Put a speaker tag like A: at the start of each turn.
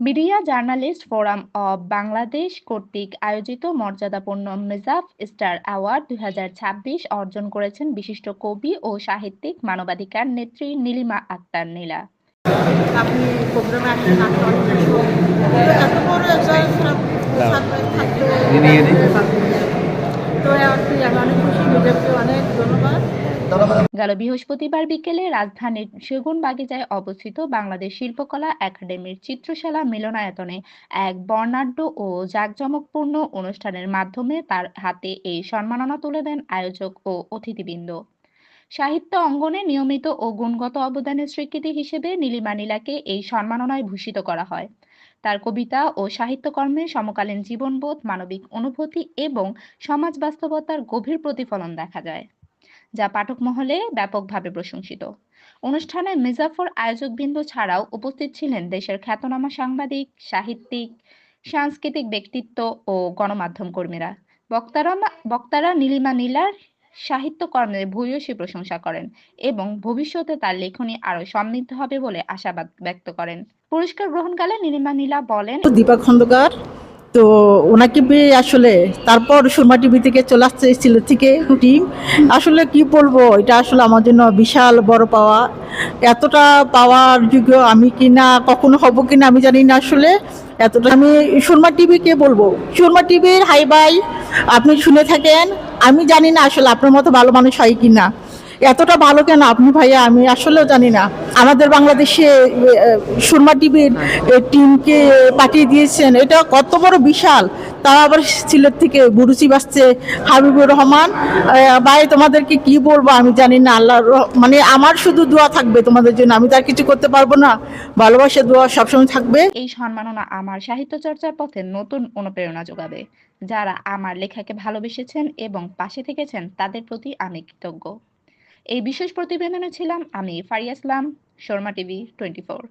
A: Media journalist forum of Bangladesh কর্তৃক আয়োজিত মর্যাদাপূর্ণ মেজাফ স্টার অ্যাওয়ার্ড 2026 অর্জন করেছেন বিশিষ্ট কবি ও সাহিত্যিক মানবাধিকার নেত্রী নীলিমা আক্তার নীলা।
B: আপনি প্রোগ্রামে আসেন, আমি অনেক খুশি। এত বড় একটা তো আমি অনেক খুশি, নিজেকে অনেক ধন্যবাদ।
A: গেল বৃহস্পতিবার বিকেলে রাজধানীর সেগুনবাগিচায় অবস্থিত বাংলাদেশ শিল্পকলা একাডেমির চিত্রশালা মিলনায়তনে এক বর্ণাঢ্য ও জাঁকজমকপূর্ণ অনুষ্ঠানের মাধ্যমে তার হাতে এই সম্মাননা তুলে দেন আয়োজক ও অতিথিবৃন্দ। সাহিত্য অঙ্গনে নিয়মিত ও গুণগত অবদানের স্বীকৃতি হিসেবে নীলিমা নীলাকে এই সম্মাননায় ভূষিত করা হয়। তার কবিতা ও সাহিত্যকর্মে সমকালীন জীবনবোধ, মানবিক অনুভূতি এবং সমাজ বাস্তবতার গভীর প্রতিফলন দেখা যায়, যা পাঠক মহলে ব্যাপকভাবে প্রশংসিত। অনুষ্ঠানে মির্জাফর আয়োজকবৃন্দ ছাড়াও উপস্থিত ছিলেন দেশের খ্যাতনামা সাংবাদিক, সাহিত্যিক, সাংস্কৃতিক ব্যক্তিত্ব ও গণমাধ্যম কর্মীরা। বক্তারা নীলিমা নীলার সাহিত্যকর্মের ভূয়সী প্রশংসা করেন এবং ভবিষ্যতে তার লেখনী আরও সমৃদ্ধ হবে বলে আশাবাদ ব্যক্ত করেন। পুরস্কার গ্রহণকালে নীলিমা নীলা বলেন,
B: দীপা খন্দকার, তো ওনাকে পেয়ে আসলে তারপর সুরমা টিভি থেকে চলে আসছে সিলেট থেকে টিম। আসলে কি বলবো, এটা আসলে আমার জন্য বিশাল বড় পাওয়া। এতটা পাওয়ার যোগ্য আমি কিনা, কখনো হব কিনা আমি জানি না। আসলে এতটা আমি সুরমা টিভিকে বলবো, সুরমা টিভির হাই বাই, আপনি শুনে থাকেন। আমি জানি না আসলে আপনার মতো ভালো মানুষ হয় কিনা, এতটা ভালো কেন আপনি ভাইয়া, আমি আসলেও জানি না। আমাদের বাংলাদেশে সুরমা টিভির টিমকে পাঠিয়ে দিয়েছেন, এটা কত বড় বিশাল। তাও আবার সিলেট থেকে বুরুচি বাসছে হাবিবুর রহমান ভাই। তোমাদেরকে কি বলবো আমি জানি না। আল্লাহর মানে আমার শুধু দোয়া থাকবে তোমাদের জন্য, আমি তো আর কিছু করতে পারবো না। ভালোবাসা দোয়া সবসময় থাকবে।
A: এই সম্মাননা আমার সাহিত্য চর্চার পথে নতুন অনুপ্রেরণা যোগাবে। যারা আমার লেখাকে ভালোবেসেছেন এবং পাশে থেকেছেন তাদের প্রতি আমি কৃতজ্ঞ। এই বিশেষ প্রতিবেদনে ছিলাম আমি ফারিয়া ইসলাম, শর্মা টিভি 24।